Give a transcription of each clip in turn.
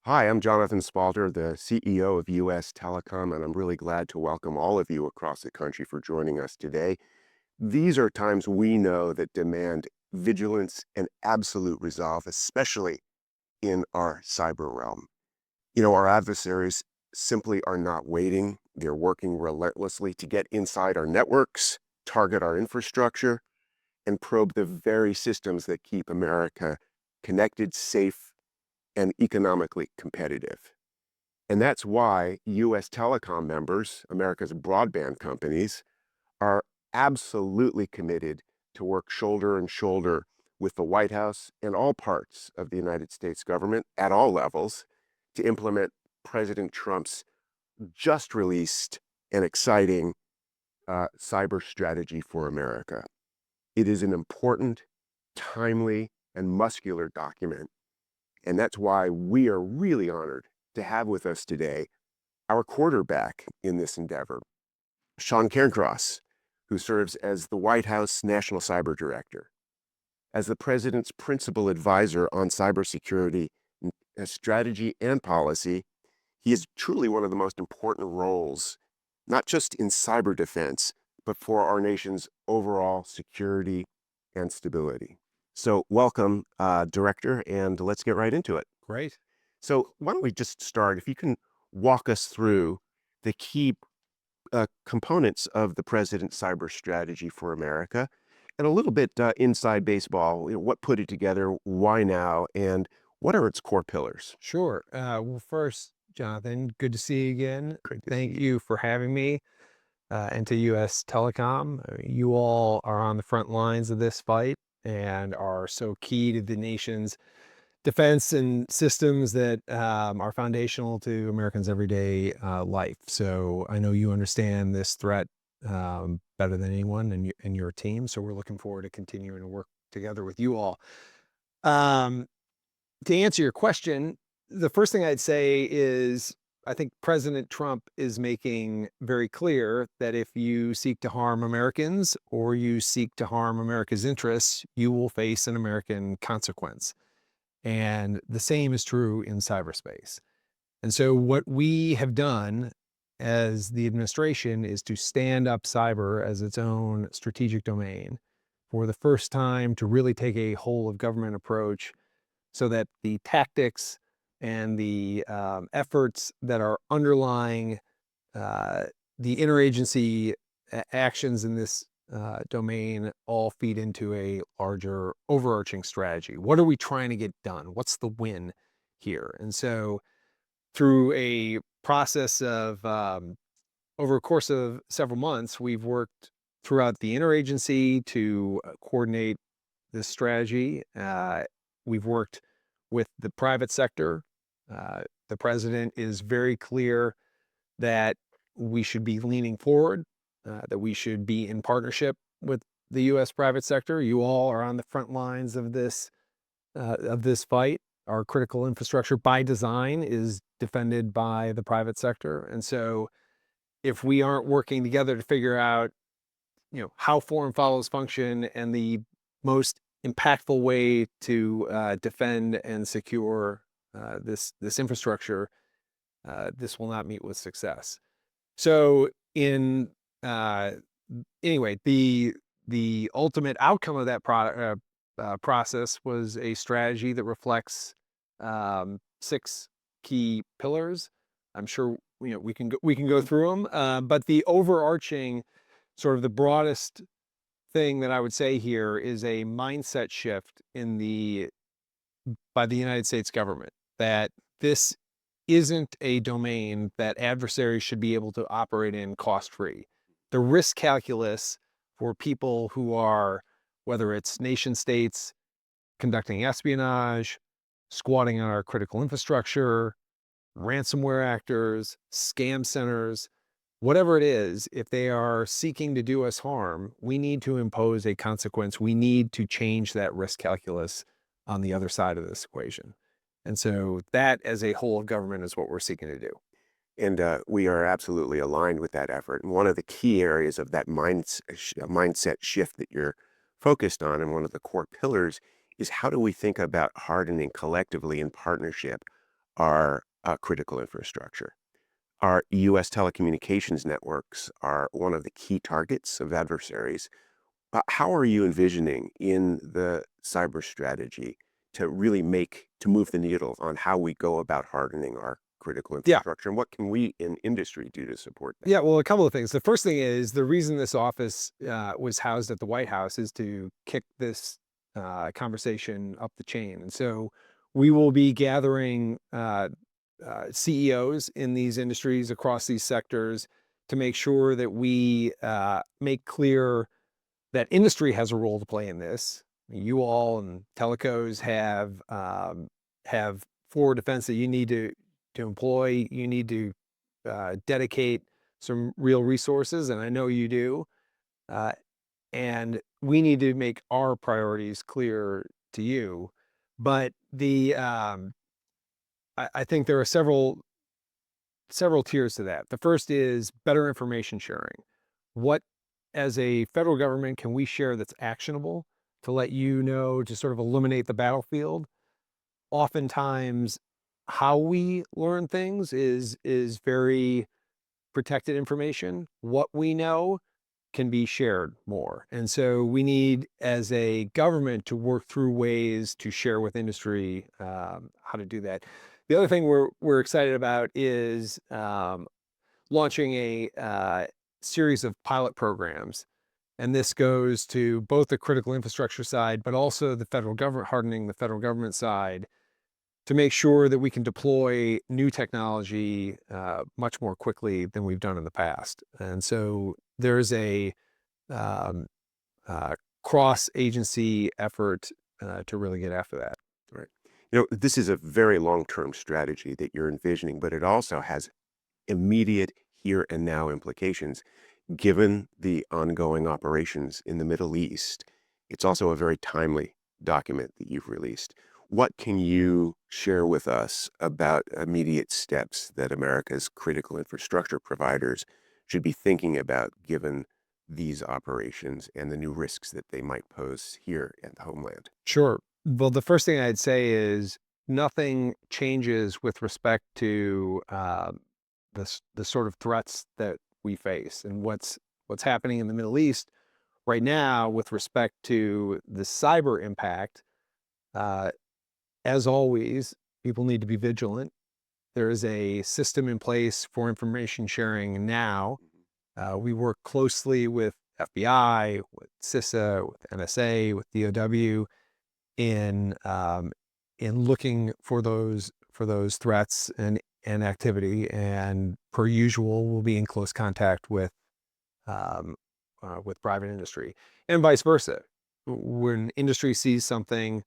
Hi, I'm Jonathan Spalter, the CEO of USTelecom, and I'm really glad to welcome all of you across the country for joining us today. These are times we know that demand vigilance and absolute resolve, especially in our cyber realm. Our adversaries simply are not waiting. They're working relentlessly to get inside our networks, target our infrastructure, and probe the very systems that keep America connected, safe, and economically competitive. And that's why US telecom members, America's broadband companies, are absolutely committed to work shoulder and shoulder with the White House and all parts of the United States government at all levels to implement President Trump's just released and exciting cyber strategy for America. It is an important, timely, and muscular document. And that's why we are really honored to have with us today our quarterback in this endeavor, Sean Cairncross, who serves as the White House National Cyber Director. As the president's principal advisor on cybersecurity strategy and policy, he is truly one of the most important roles, not just in cyber defense, but for our nation's overall security and stability. So welcome, Director, and let's get right into it. Great. So why don't we just start, if you can walk us through the key components of the president's cyber strategy for America, and a little bit inside baseball, what put it together, why now, and what are its core pillars? Sure. Well, first, Jonathan, good to see you again. Great to see Thank you. you for having me and to US Telecom. You all are on the front lines of this fight and are so key to the nation's defense and systems that are foundational to Americans' everyday life. So I know you understand this threat better than anyone and your team. So we're looking forward to continuing to work together with you all. Um, To answer your question, the first thing I'd say is I think President Trump is making very clear that if you seek to harm Americans or you seek to harm America's interests, you will face an American consequence. And the same is true in cyberspace. And so, what we have done as the administration is to stand up cyber as its own strategic domain for the first time to really take a whole of government approach so that the tactics and the efforts that are underlying uh, the interagency actions in this domain all feed into a larger overarching strategy. What are we trying to get done? What's the win here? And so, through a process of over a course of several months, we've worked throughout the interagency to coordinate this strategy. We've worked with the private sector. The president is very clear that we should be leaning forward, that we should be in partnership with the U.S. private sector. You all are on the front lines of this fight. Our critical infrastructure, by design, is defended by the private sector, and so if we aren't working together to figure out how foreign follows function and the most impactful way to defend and secure this infrastructure, this will not meet with success. So, in uh, anyway, the ultimate outcome of that process was a strategy that reflects six key pillars. I'm sure we can go through them, but the overarching, sort of the broadest thing that I would say here is a mindset shift by the United States government that this isn't a domain that adversaries should be able to operate in cost-free. The risk calculus for people who are, whether it's nation states conducting espionage, squatting on our critical infrastructure, ransomware actors, scam centers, whatever it is, if they are seeking to do us harm, we need to impose a consequence. We need to change that risk calculus on the other side of this equation. And so that as a whole of government is what we're seeking to do. And we are absolutely aligned with that effort. And one of the key areas of that mindset shift that you're focused on, and one of the core pillars, is how do we think about hardening collectively in partnership are critical infrastructure. Our U.S. telecommunications networks are one of the key targets of adversaries. How are you envisioning in the cyber strategy to really to move the needle on how we go about hardening our critical Yeah. infrastructure, and what can we in industry do to support that? Yeah, well, a couple of things. The first thing is the reason this office was housed at the White House is to kick this conversation up the chain. And so we will be gathering CEOs in these industries across these sectors to make sure that we make clear that industry has a role to play in this. You all and telcos have forward defense that you need to employ. You need to dedicate some real resources, and I know you do. Uh, and we need to make our priorities clear to you. But I think there are several tiers to that. The first is better information sharing. What, as a federal government, can we share that's actionable to let you know to sort of illuminate the battlefield? Oftentimes, how we learn things is very protected information. What we know can be shared more. And so we need, as a government, to work through ways to share with industry how to do that. The other thing we're excited about is launching a series of pilot programs. And this goes to both the critical infrastructure side, but also the federal government, hardening the federal government side, to make sure that we can deploy new technology much more quickly than we've done in the past. And so there's a um, uh, cross-agency effort to really get after that. Right. This is a very long-term strategy that you're envisioning, but it also has immediate here and now implications. Given the ongoing operations in the Middle East, it's also a very timely document that you've released. What can you share with us about immediate steps that America's critical infrastructure providers should be thinking about given these operations and the new risks that they might pose here at the homeland? Sure. Well, the first thing I'd say is nothing changes with respect to the sort of threats that we face and what's happening in the Middle East right now with respect to the cyber impact. Uh, as always, people need to be vigilant. There is a system in place for information sharing now. We work closely with FBI, with CISA, with NSA, with DOW in in looking for those threats and activity. And per usual, we'll be in close contact um, with private industry and vice versa. When industry sees something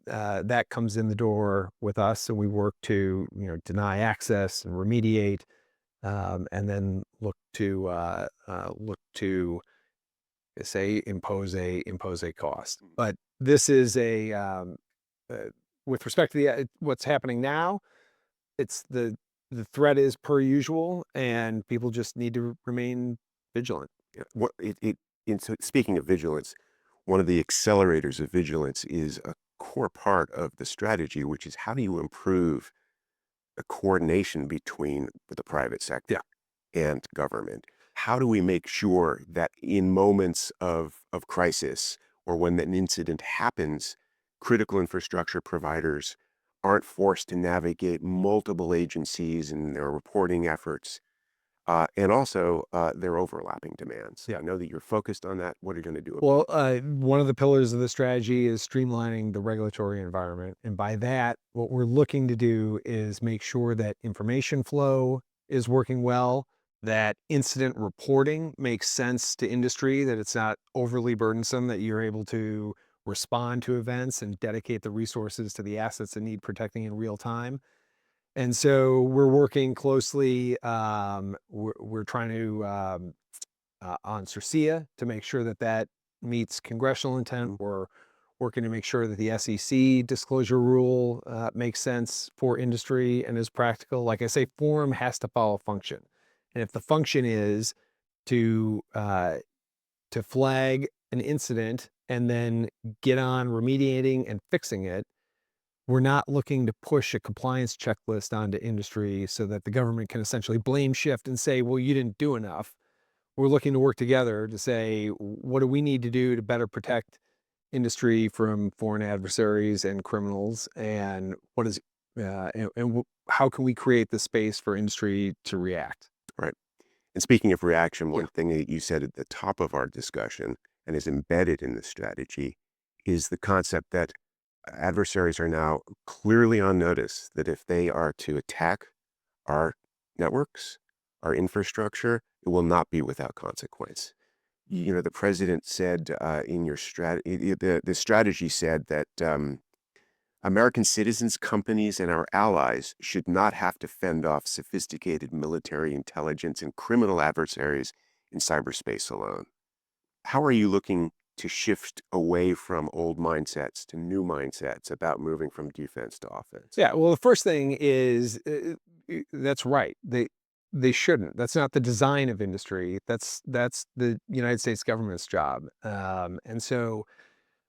that comes in the door with us, and we work to deny access and remediate, and then look to say impose a cost. But this is uh, with respect to what's happening now. It's the threat is per usual, and people just need to remain vigilant. Yeah. So speaking of vigilance, one of the accelerators of vigilance is a core part of the strategy, which is how do you improve the coordination between the private Yeah, sector and government? How do we make sure that in moments of crisis or when an incident happens, critical infrastructure providers aren't forced to navigate multiple agencies and their reporting efforts, and also their overlapping demands? yeah. I know that you're focused on that. What are you going to do? Well, one of the pillars of the strategy is streamlining the regulatory environment. And by that, what we're looking to do is make sure that information flow is working well, that incident reporting makes sense to industry, that it's not overly burdensome, that you're able to respond to events and dedicate the resources to the assets that need protecting in real time. And so we're working closely. We're trying to on CERCIA to make sure that that meets congressional intent. We're working to make sure that the SEC disclosure rule makes sense for industry and is practical. Like I say, form has to follow function, and if the function is to uh, to flag an incident and then get on remediating and fixing it, We're not looking to push a compliance checklist onto industry so that the government can essentially blame shift and say, well, you didn't do enough. We're looking to work together to say, what do we need to do to better protect industry from foreign adversaries and criminals? And what is, how can we create the space for industry to react? Right. And speaking of reaction, Yeah. one thing that you said at the top of our discussion and is embedded in the strategy is the concept that adversaries are now clearly on notice that if they are to attack our networks, our infrastructure, it will not be without consequence. The president said in your strategy, the strategy said that American citizens, companies, and our allies should not have to fend off sophisticated military intelligence and criminal adversaries in cyberspace alone. How are you looking to shift away from old mindsets to new mindsets about moving from defense to offense? Yeah. Well, the first thing is that's right. They shouldn't. That's not the design of industry. That's the United States government's job. And so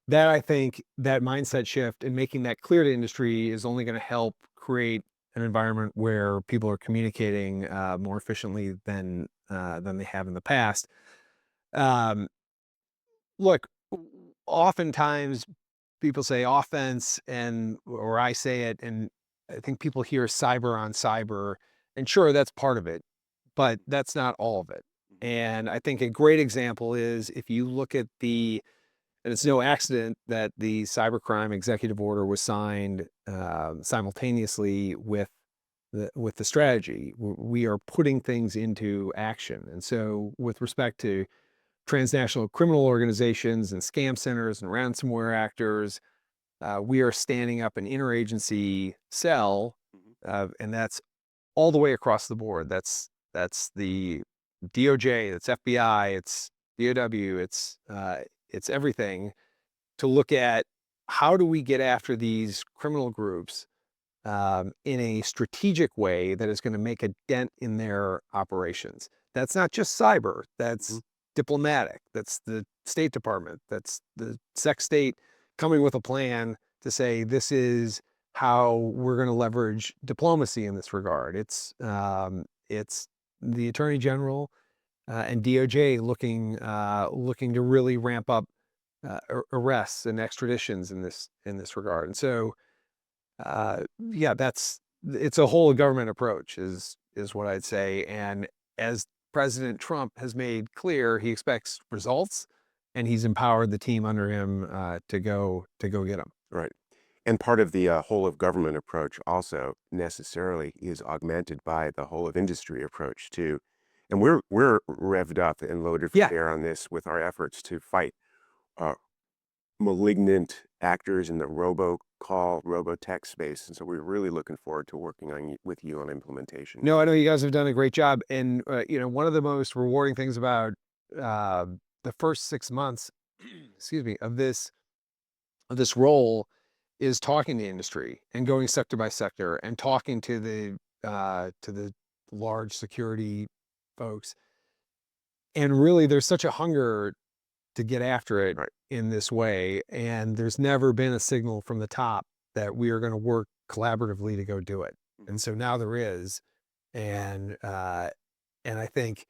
that I think that mindset shift and making that clear to industry is only going to help create an environment where people are communicating more efficiently than they have in the past. Um, Look, oftentimes people say offense or I say it, and I think people hear cyber on cyber, and sure, that's part of it, but that's not all of it. Mhm. And I think a great example is if you look at and it's no accident that the cybercrime executive order was signed simultaneously with the strategy. We are putting things into action, and so with respect to transnational criminal organizations and scam centers and ransomware actors. We are standing up an interagency cell, Mhm. and that's all the way across the board. That's the DOJ, it's FBI, it's DOW, it's everything to look at how do we get after these criminal groups in a strategic way that is going to make a dent in their operations. That's not just cyber, Mhm. that's diplomatic, that's the State Department, that's the Sec State coming with a plan to say this is how we're going to leverage diplomacy in this regard. It's the Attorney General and DOJ looking to really ramp up arrests and extraditions in this regard. And so yeah, it's a whole government approach is what I'd say. And as President Trump has made clear, he expects results, and he's empowered the team under him to go get them. Right. And part of the whole of government approach also necessarily is augmented by the whole of industry approach too. And we're revved up and loaded for Yeah. bear on this with our efforts to fight uh, malignant actors in the robocall, robotech space. And so we're really looking forward to working with you on implementation. No, I know you guys have done a great job. And one of the most rewarding things about uh, the first 6 months, excuse me, of this role is talking to industry and going sector by sector and talking to the large security folks. And really, there's such a hunger to get after it Right. in this way, and there's never been a signal from the top that we are going to work collaboratively to go do it. Mhm. And so now there is, and and I think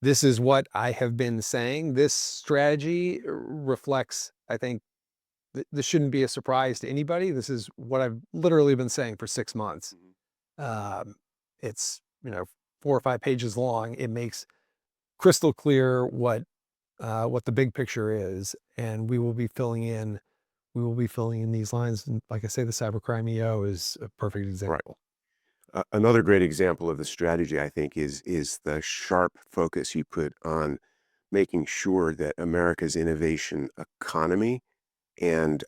this is what I have been saying. This strategy reflects, I think, this shouldn't be a surprise to anybody. This is what I've literally been saying for 6 months. Mhm. Um, it's 4 or 5 pages long. It makes crystal clear what the big picture is, and we will be filling in. We will be filling in these lines. And like I say, the cybercrime EO is a perfect Right. example. Another great example of the strategy, I think, is the sharp focus you put on making sure that America's innovation economy and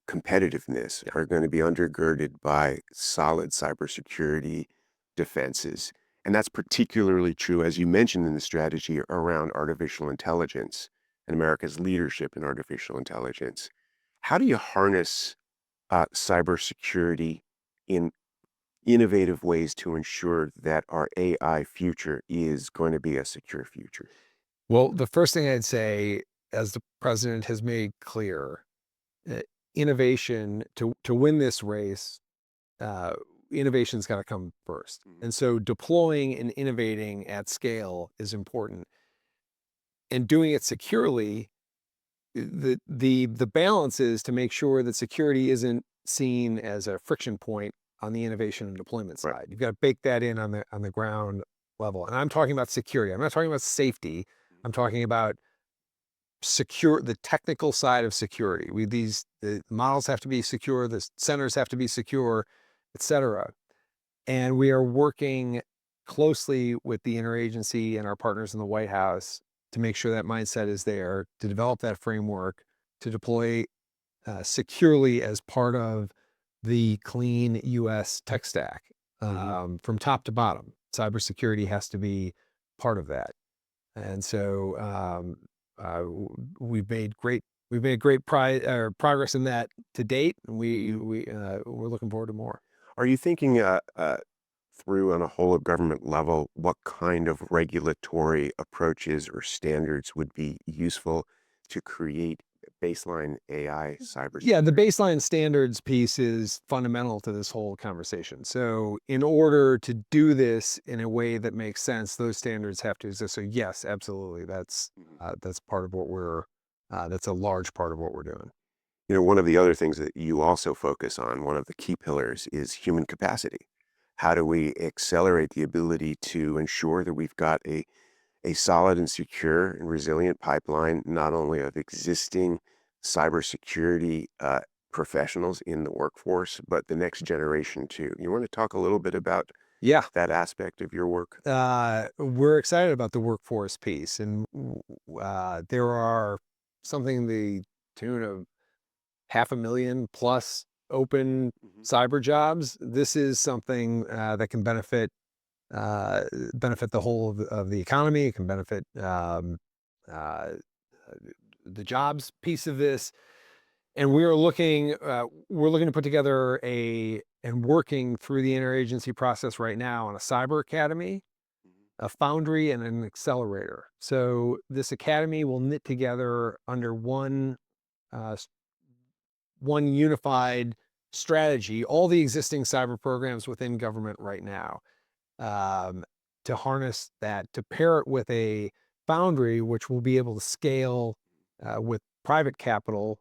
competitiveness Yeah. are going to be undergirded by solid cybersecurity defenses. And that's particularly true, as you mentioned in the strategy, around artificial intelligence and America's leadership in artificial intelligence. How do you harness cybersecurity in innovative ways to ensure that our AI future is going to be a secure future? Well, the first thing I'd say, as the president has made clear, innovation to win this race, uh, innovation's got to come first. Mhm. And so deploying and innovating at scale is important, and doing it securely. The balance is to make sure that security isn't seen as a friction point on the innovation and deployment Right. side. You've got to bake that in on the ground level. And I'm talking about security. I'm not talking about safety. Mhm. I'm talking about secure the technical side of security. The models have to be secure, the centers have to be secure, et cetera. And we are working closely with the interagency and our partners in the White House to make sure that mindset is there, to develop that framework, to deploy securely as part of the clean US tech stack, Mhm. from top to bottom. Cybersecurity has to be part of that. And so we've made great progress in that to date, and Mhm. we're looking forward to more. Are you thinking through on a whole of government level what kind of regulatory approaches or standards would be useful to create baseline AI Yeah, the cybersecurity? baseline standards piece is fundamental to this whole conversation. So, in order to do this in a way that makes sense, those standards have to exist. So, yes, absolutely, Mhm. that's part of what that's a large part of what we're doing. One of the other things that you also focus on, one of the key pillars is human capacity. How do we accelerate the ability to ensure that we've got a solid and secure and resilient pipeline, not only of existing cybersecurity professionals in the workforce, but the next generation too? You want to talk a little bit about Yeah, that aspect of your work? we're excited about the workforce piece, and there are something in the tune of 500,000 plus open Mhm. cyber jobs. This is something that can benefit the whole of the economy. It can benefit uh, the jobs piece of this, and we're looking to put together a and working through the interagency process right now on a cyber academy, Mhm. a foundry, and an accelerator. So this academy will knit together under uh, one unified strategy all the existing cyber programs within government right now, um, to harness that, to pair it with a foundry, which will be able to scale with private capital,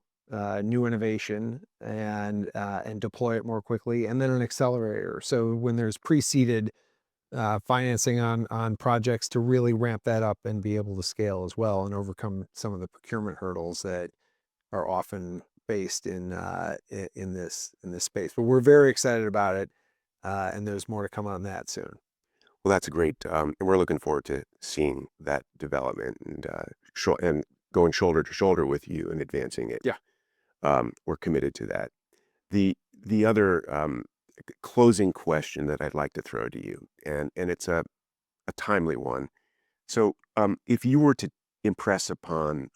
new innovation, and deploy it more quickly, and then an accelerator. So when there's pre-seeded financing on projects, to really ramp that up and be able to scale as well and overcome some of the procurement hurdles that are often faced in this space. But we're very excited about it, and there's more to come on that soon. Well, that's great, and we're looking forward to seeing that development and going shoulder to shoulder with you and advancing it. Yeah. We're committed to that. The other closing question that I'd like to throw to you, and it's a timely one. So, if you were to impress upon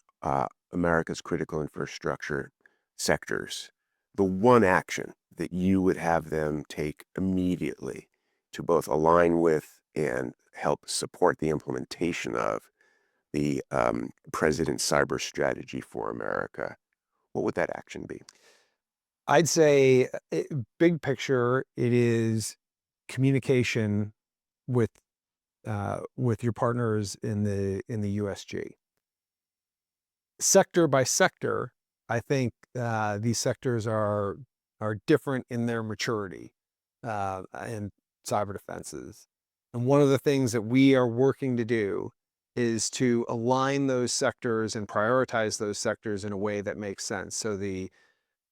America's critical infrastructure sectors, the one action that you would have them take immediately to both align with and help support the implementation of the president's cyber strategy for America, what would that action be? I'd say, big picture, it is communication with with your partners in the USG. Sector by sector, I think these sectors are different in their maturity in cyber defenses. And one of the things that we are working to do is to align those sectors and prioritize those sectors in a way that makes sense. So the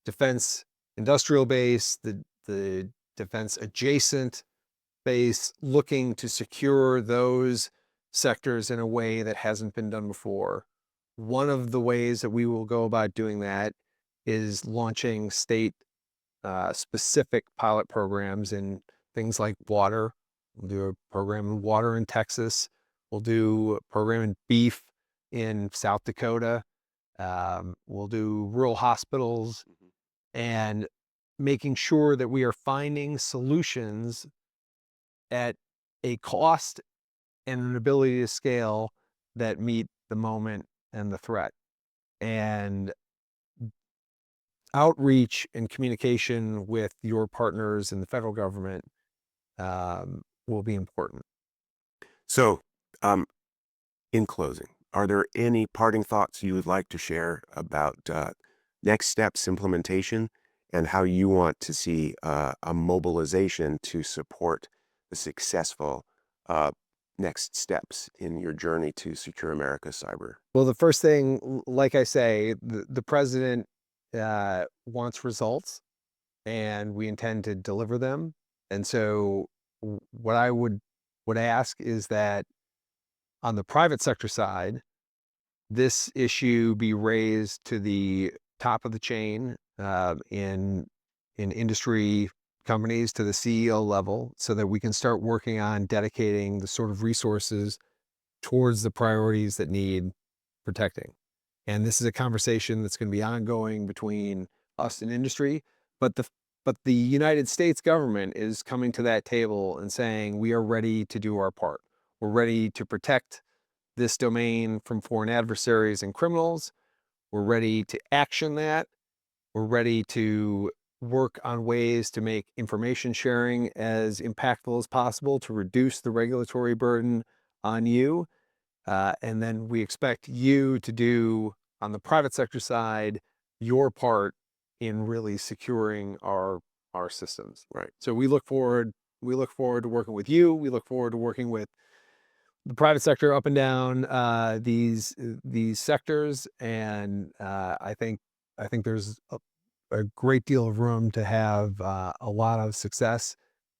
defense industrial base, the defense adjacent base, looking to secure those sectors in a way that hasn't been done before. One of the ways that we will go about doing that is launching state specific pilot programs in things like water. We'll do a program in water in Texas. We'll do a program in beef in South Dakota. We'll do rural hospitals, Mhm. and making sure that we are finding solutions at a cost and an ability to scale that meet the moment and the threat. And outreach and communication with your partners in the federal government will be important. So, um, in closing, are there any parting thoughts you would like to share about next steps implementation and how you want to see a mobilization to support the successful uh, next steps in your journey to secure America's cyber? Well, the first thing, like I say, the president wants results, and we intend to deliver them. And so, what I would ask is that on the private sector side, this issue be raised to the top of the chain in industry companies to the CEO level, so that we can start working on dedicating the sort of resources towards the priorities that need protecting. And this is a conversation that's going to be ongoing between us and industry, but the United States government is coming to that table and saying we are ready to do our part. We're ready to protect this domain from foreign adversaries and criminals. We're ready to action that. We're ready to work on ways to make information sharing as impactful as possible to reduce the regulatory burden on you. And then we expect you to do, on the private sector side, your part in really securing our systems. Right. So we look forward to working with you. We look forward to working with the private sector up and down these sectors, and I think there's a great deal of room to have a lot of success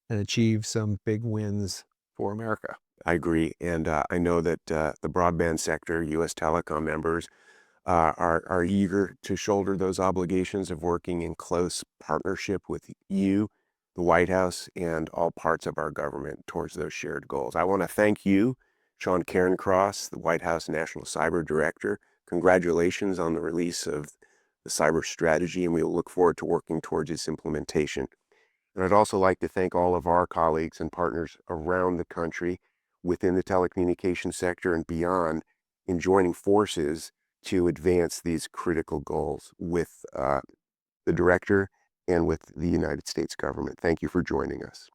and achieve some big wins for America. I agree. And I know that the broadband sector, USTelecom members, are eager to shoulder those obligations of working in close partnership with you, the White House, and all parts of our government towards those shared goals. I want to thank you, Sean Cairncross, the White House National Cyber Director. Congratulations on the release of the cyber strategy, and we will look forward to working towards its implementation. And I'd also like to thank all of our colleagues and partners around the country within the telecommunications sector and beyond in joining forces to advance these critical goals with the director and with the United States government. Thank you for joining us.